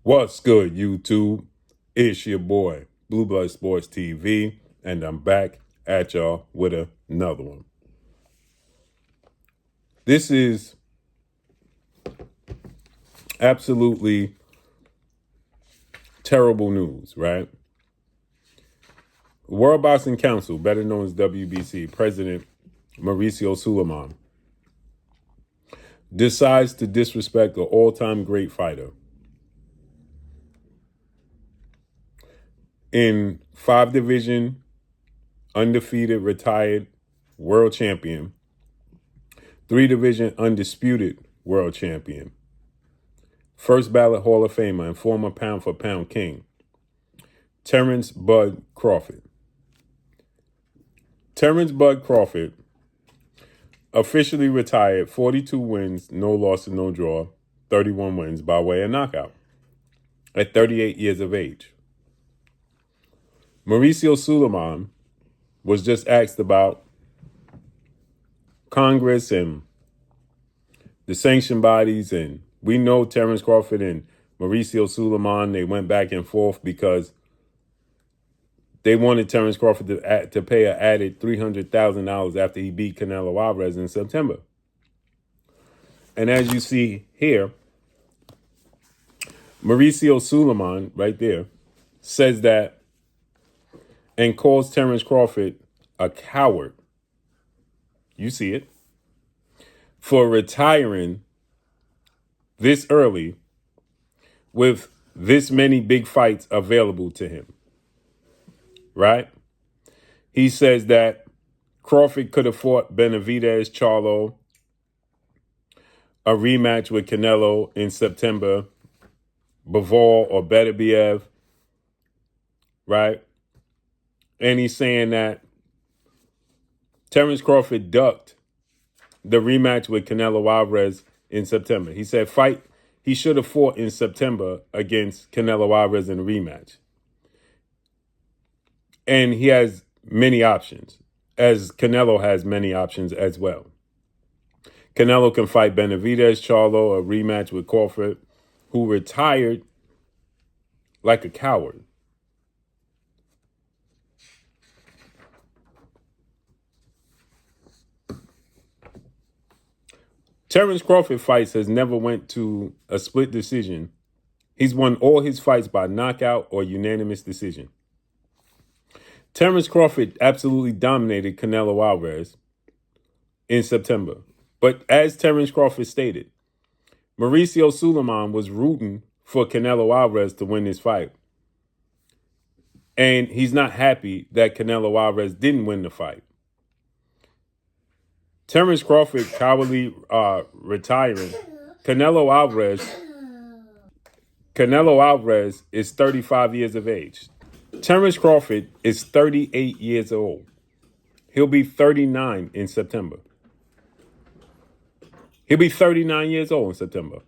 What's good, YouTube? It's your boy, Blue Blood Sports TV, and I'm back at y'all with another one. This is absolutely terrible news, right? World Boxing Council, better known as WBC, President Mauricio Suilaman, decides to disrespect an all-time great fighter. In 5-division, undefeated, retired world champion, 3-division, undisputed world champion, first ballot Hall of Famer and former pound-for-pound king, Terence "Bud" Crawford. Terence "Bud" Crawford officially retired, 42 wins, no loss and no draw, 31 wins by way of knockout at 38 years of age. Mauricio Sulaiman was just asked about Congress and the sanction bodies, and we know Terence Crawford and Mauricio Sulaiman, they went back and forth because they wanted Terence Crawford to pay an added $300,000 after he beat Canelo Alvarez in September. And as you see here, Mauricio Sulaiman, right there, says that and calls Terence Crawford a coward. You see it. For retiring this early with this many big fights available to him. Right? He says that Crawford could have fought Benavidez, Charlo, a rematch with Canelo in September, Bivol or Beterbiev, right? And he's saying that Terence Crawford ducked the rematch with Canelo Alvarez in September. He said he should have fought in September against Canelo Alvarez in a rematch. And he has many options, as Canelo has many options as well. Canelo can fight Benavidez, Charlo, a rematch with Crawford, who retired like a coward. Terence Crawford fights has never went to a split decision. He's won all his fights by knockout or unanimous decision. Terence Crawford absolutely dominated Canelo Alvarez in September. But as Terence Crawford stated, Mauricio Sulaiman was rooting for Canelo Alvarez to win this fight. And he's not happy that Canelo Alvarez didn't win the fight. Terence Crawford cowardly retiring. Canelo Alvarez is 35 years of age. Terence Crawford is 38 years old. He'll be 39 in September. He'll be 39 years old in September.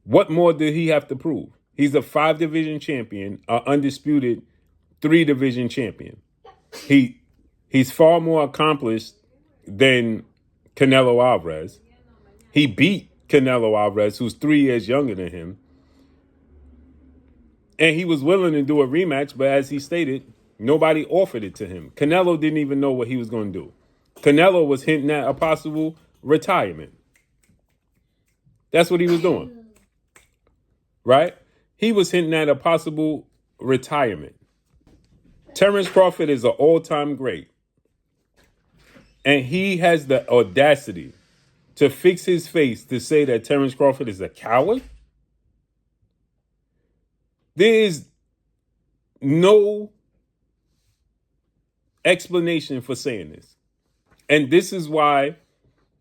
What more did he have to prove? He's a 5-division champion, an undisputed 3-division champion. He's far more accomplished than Canelo Alvarez. He beat Canelo Alvarez, who's 3 years younger than him. And he was willing to do a rematch, but as he stated, nobody offered it to him. Canelo didn't even know what he was going to do. Canelo was hinting at a possible retirement. That's what he was doing. Right? He was hinting at a possible retirement. Terence Crawford is an all-time great. And he has the audacity to fix his face to say that Terence Crawford is a coward. There is no explanation for saying this. And this is why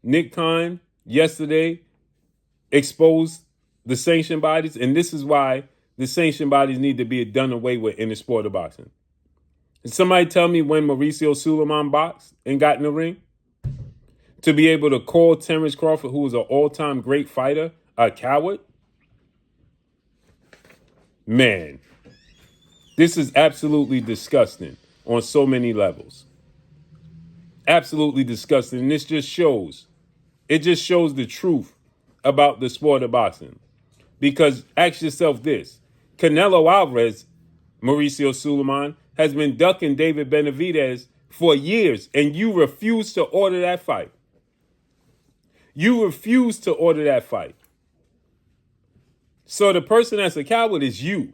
Nick Khan yesterday exposed the sanction bodies. And this is why the sanction bodies need to be done away with in the sport of boxing. Can somebody tell me when Mauricio Sulaiman boxed and got in the ring? To be able to call Terence Crawford, who was an all-time great fighter, a coward? Man, this is absolutely disgusting on so many levels. Absolutely disgusting. And it just shows the truth about the sport of boxing. Because ask yourself this, Canelo Alvarez, Mauricio Suilaman, has been ducking David Benavidez for years, and you refuse to order that fight. You refuse to order that fight. So the person that's a coward is you,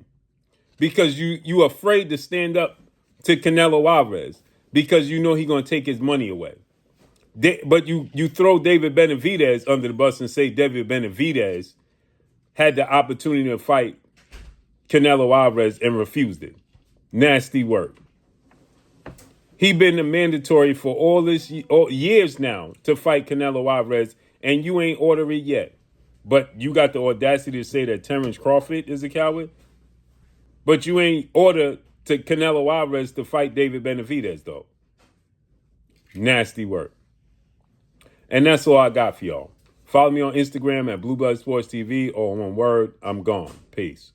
because you afraid to stand up to Canelo Alvarez because you know he's going to take his money away. But you throw David Benavidez under the bus and say David Benavidez had the opportunity to fight Canelo Alvarez and refused it. Nasty work. He been the mandatory for all this years now to fight Canelo Alvarez, and you ain't order it yet. But you got the audacity to say that Terence Crawford is a coward? But you ain't order to Canelo Alvarez to fight David Benavidez, though. Nasty work. And that's all I got for y'all. Follow me on Instagram at Blue Blood Sports TV or on Word. I'm gone. Peace.